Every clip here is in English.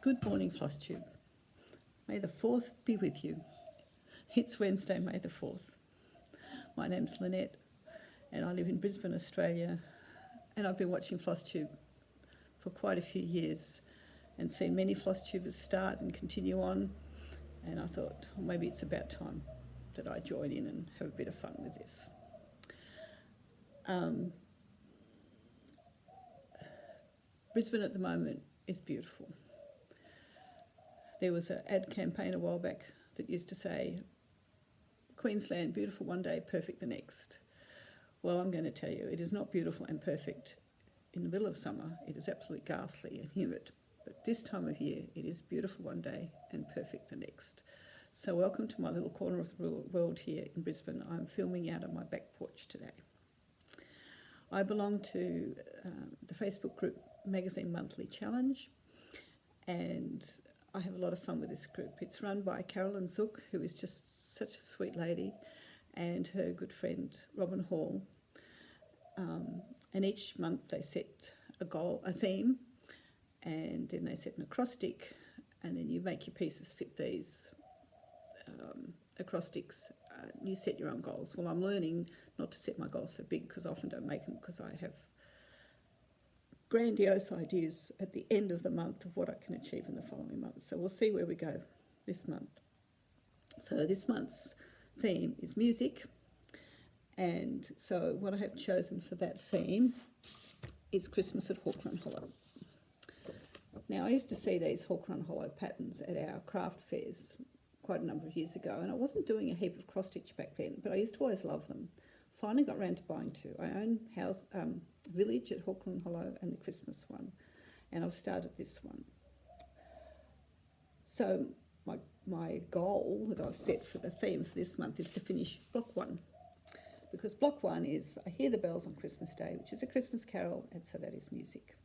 Good morning, Flosstube. May the 4th be with you. It's Wednesday, May the 4th. My name's Lynette and I live in Brisbane, Australia, and I've been watching Flosstube for quite a few years and seen many Flosstubers start and continue on, and I thought, well, maybe it's about time that I join in and have a bit of fun with this. Brisbane at the moment is beautiful. There was an ad campaign a while back that used to say, Queensland, beautiful one day, perfect the next. Well, I'm going to tell you, it is not beautiful and perfect in the middle of summer. It is absolutely ghastly and humid. But this time of year, it is beautiful one day and perfect the next. So welcome to my little corner of the world here in Brisbane. I'm filming out on my back porch today. I belong to the Facebook group Magazine Monthly Challenge, and I have a lot of fun with this group. It's run by Carolyn Zook, who is just such a sweet lady, and her good friend Robin Hall. And each month they set a theme, and then they set an acrostic, and then you make your pieces fit these acrostics. You set your own goals. Well, I'm learning not to set my goals so big because I often don't make them because I have grandiose ideas at the end of the month of what I can achieve in the following month. So we'll see where we go this month. So this month's theme is music, and so what I have chosen for that theme is Christmas at Hawk Run Hollow. Now, I used to see these Hawk Run Hollow patterns at our craft fairs quite a number of years ago, and I wasn't doing a heap of cross stitch back then, but I used to always love them. Finally got round to buying two. I own Village at Hawk Run Hollow and the Christmas one, and I've started this one. So my goal that I've set for the theme for this month is to finish block one, because block one is I Hear the Bells on Christmas Day, which is a Christmas carol, and so that is music.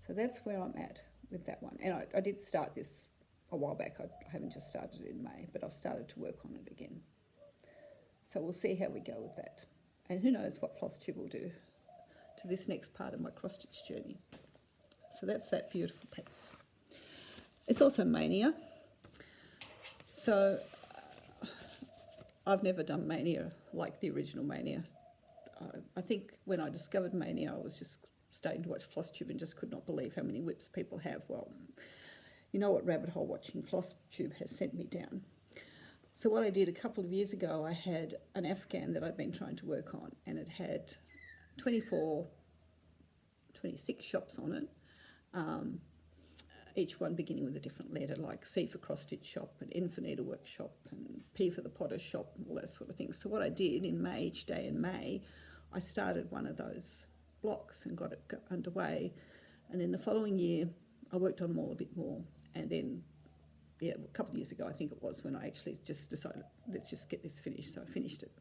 So that's where I'm at with that one. And I did start this a while back. I haven't just started it in May, but I've started to work on it again. So we'll see how we go with that. And who knows what Flosstube will do to this next part of my cross-stitch journey. So that's that beautiful piece. It's also Mania. So I've never done Mania like the original Mania. I think when I discovered Mania, I was just starting to watch Flosstube and just could not believe how many whips people have. Well, you know what rabbit hole watching Flosstube has sent me down. So what I did a couple of years ago, I had an Afghan that I'd been trying to work on, and it had 26 shops on it, each one beginning with a different letter, like C for cross stitch shop and N for needlework shop and P for the potter shop and all that sort of thing. So what I did in May, each day in May, I started one of those blocks and got it underway, and then the following year I worked on them all a bit more, and then a couple of years ago, I think it was, when I actually just decided, let's just get this finished. So I finished it.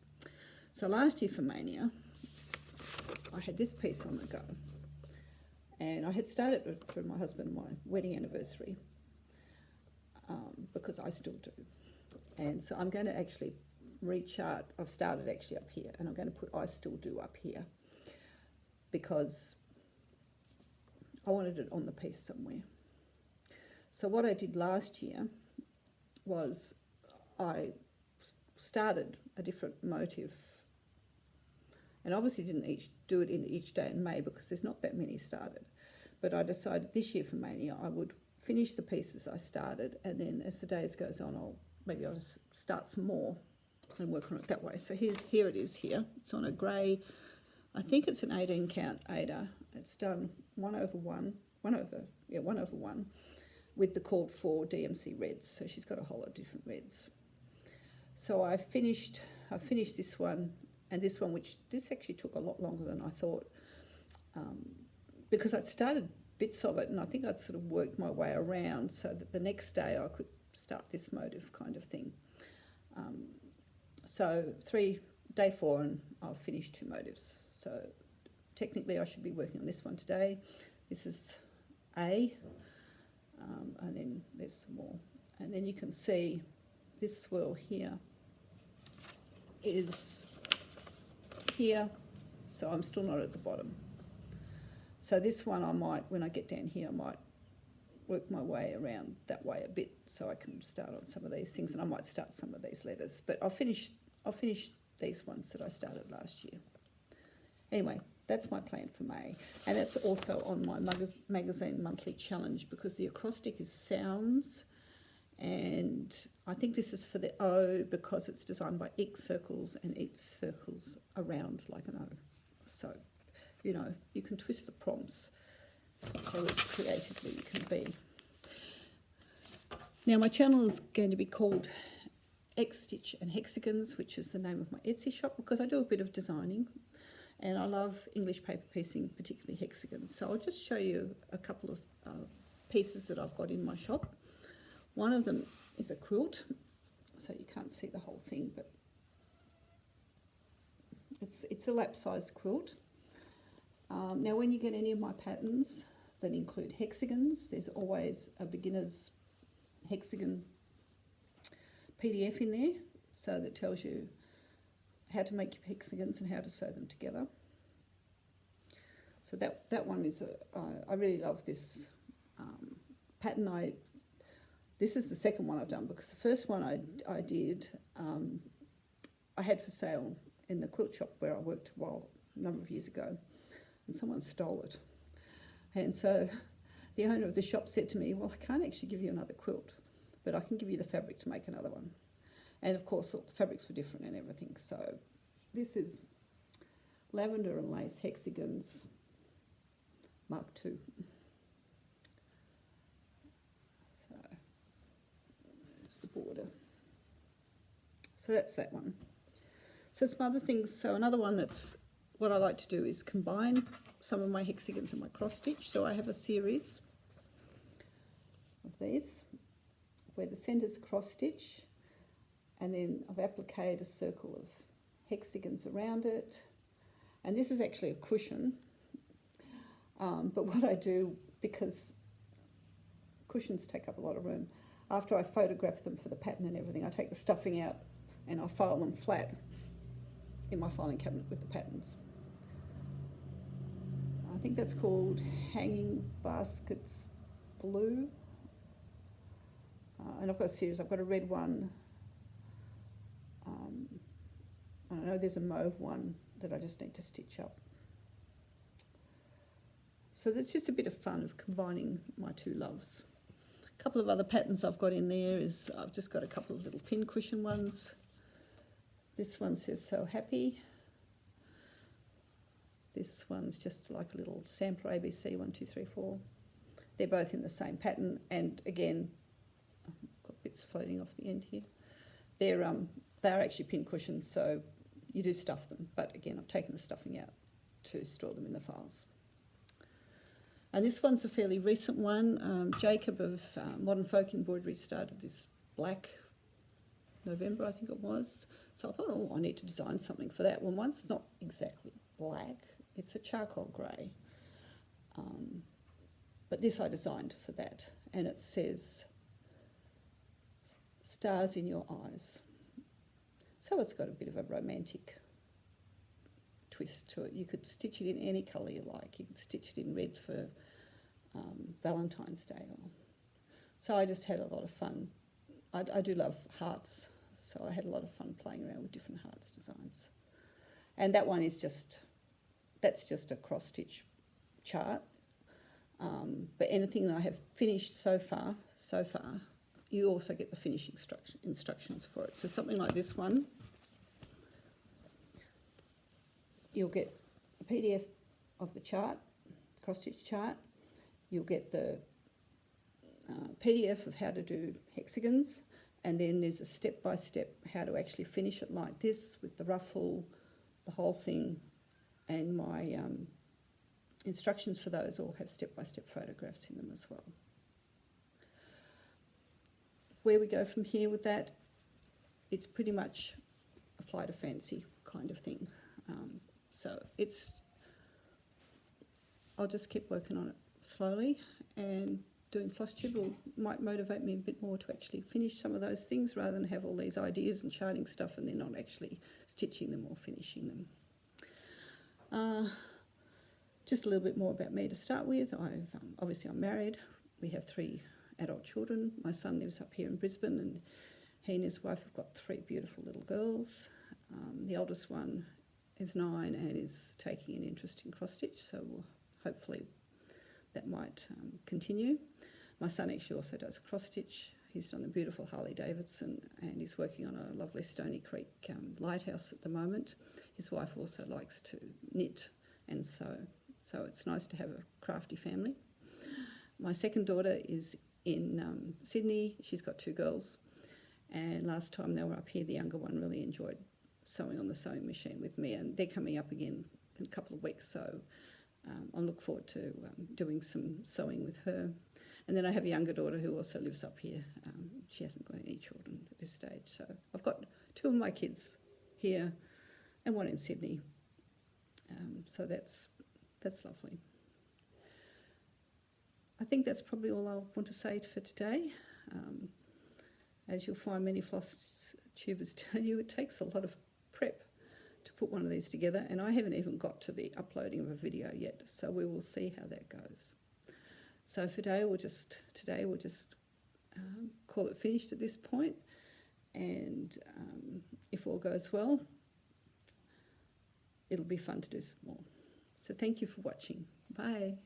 So last year for Mania, I had this piece on the go. And I had started it for my husband, my wedding anniversary, because I still do. And so I'm going to actually rechart. I've started actually up here, and I'm going to put I still do up here, because I wanted it on the piece somewhere. So what I did last year was I started a different motif, and obviously didn't do it in each day in May because there's not that many started, but I decided this year for Mania I would finish the pieces I started, and then as the days goes on maybe I'll just start some more and work on it that way. So here it is here. It's on a grey, I think it's an 18 count Ada. It's done 1/1 with the called for DMC reds, so she's got a whole lot of different reds. So I finished this one and this one, which this actually took a lot longer than I thought, because I'd started bits of it and I think I'd sort of worked my way around so that the next day I could start this motif kind of thing. So day 4 and I've finished 2 motifs. So technically I should be working on this one today. This is A. And then there's some more, and then you can see this swirl here is here, so I'm still not at the bottom. So this one I might, when I get down here, I might work my way around that way a bit so I can start on some of these things, and I might start some of these letters, but I'll finish these ones that I started last year. Anyway, that's my plan for May, and that's also on my magazine monthly challenge, because the acrostic is sounds, and I think this is for the O because it's designed by X circles, and each circle's around like an O. So, you know, you can twist the prompts however creatively you can be. Now my channel is going to be called XStitchandHexagons, which is the name of my Etsy shop, because I do a bit of designing and I love English paper piecing, particularly hexagons. So I'll just show you a couple of pieces that I've got in my shop. One of them is a quilt, so you can't see the whole thing, but it's a lap-sized quilt. Now when you get any of my patterns that include hexagons, there's always a beginner's hexagon PDF in there, so that tells you how to make your hexagons and how to sew them together. So that one is I really love this pattern. This is the second one I've done, because the first one I did I had for sale in the quilt shop where I worked a number of years ago, and someone stole it. And so the owner of the shop said to me, well, I can't actually give you another quilt, but I can give you the fabric to make another one. And of course, all the fabrics were different and everything. So this is Lavender and Lace Hexagons Mark II. So there's the border. So that's that one. So some other things. So another one that's what I like to do is combine some of my hexagons and my cross stitch. So I have a series of these where the centre's cross stitch, and then I've appliqued a circle of hexagons around it. And this is actually a cushion, but what I do, because cushions take up a lot of room, after I photograph them for the pattern and everything, I take the stuffing out and I file them flat in my filing cabinet with the patterns. I think that's called Hanging Baskets Blue. And I've got a series. I've got a red one. I know there's a mauve one that I just need to stitch up. So that's just a bit of fun of combining my two loves. A couple of other patterns I've got in there is I've just got a couple of little pin cushion ones. This one says So Happy. This one's just like a little sampler ABC 1, 2, 3, 4. They're both in the same pattern, and again, I've got bits floating off the end here. They're actually pin cushions, so you do stuff them, but again, I've taken the stuffing out to store them in the files. And this one's a fairly recent one. Jacob of Modern Folk Embroidery started this black November, I think it was. So I thought, oh, I need to design something for that. Well, mine's not exactly black, it's a charcoal grey. But this I designed for that, and it says, Stars in Your Eyes. So it's got a bit of a romantic twist to it. You could stitch it in any colour you like. You could stitch it in red for Valentine's Day. So I just had a lot of fun. I do love hearts, so I had a lot of fun playing around with different hearts designs. And that one is that's just a cross stitch chart. But anything that I have finished so far, you also get the finishing instructions for it. So something like this one, you'll get a PDF of the chart, cross-stitch chart. You'll get the PDF of how to do hexagons, and then there's a step-by-step how to actually finish it like this with the ruffle, the whole thing, and my instructions for those all have step-by-step photographs in them as well. Where we go from here with that, it's pretty much a flight of fancy kind of thing. So I'll just keep working on it slowly, and doing Flosstube might motivate me a bit more to actually finish some of those things rather than have all these ideas and charting stuff and then not actually stitching them or finishing them. Just a little bit more about me to start with. Obviously I'm married, we have 3 adult children. My son lives up here in Brisbane, and he and his wife have got 3 beautiful little girls. The oldest one is 9 and is taking an interest in cross-stitch, so hopefully that might continue. My son actually also does cross-stitch. He's done a beautiful Harley Davidson, and he's working on a lovely Stony Creek lighthouse at the moment. His wife also likes to knit and sew, so it's nice to have a crafty family. My second daughter is in Sydney. She's got 2 girls, and last time they were up here, the younger one really enjoyed sewing on the sewing machine with me, and they're coming up again in a couple of weeks, so I look forward to doing some sewing with her. And then I have a younger daughter who also lives up here. She hasn't got any children at this stage, so I've got 2 of my kids here and 1 in Sydney. So that's lovely. I think that's probably all I want to say for today. As you'll find many floss tubers tell you, it takes a lot of prep to put one of these together, and I haven't even got to the uploading of a video yet, so we will see how that goes. So for today we'll just call it finished at this point, and if all goes well, it'll be fun to do some more. So thank you for watching. Bye.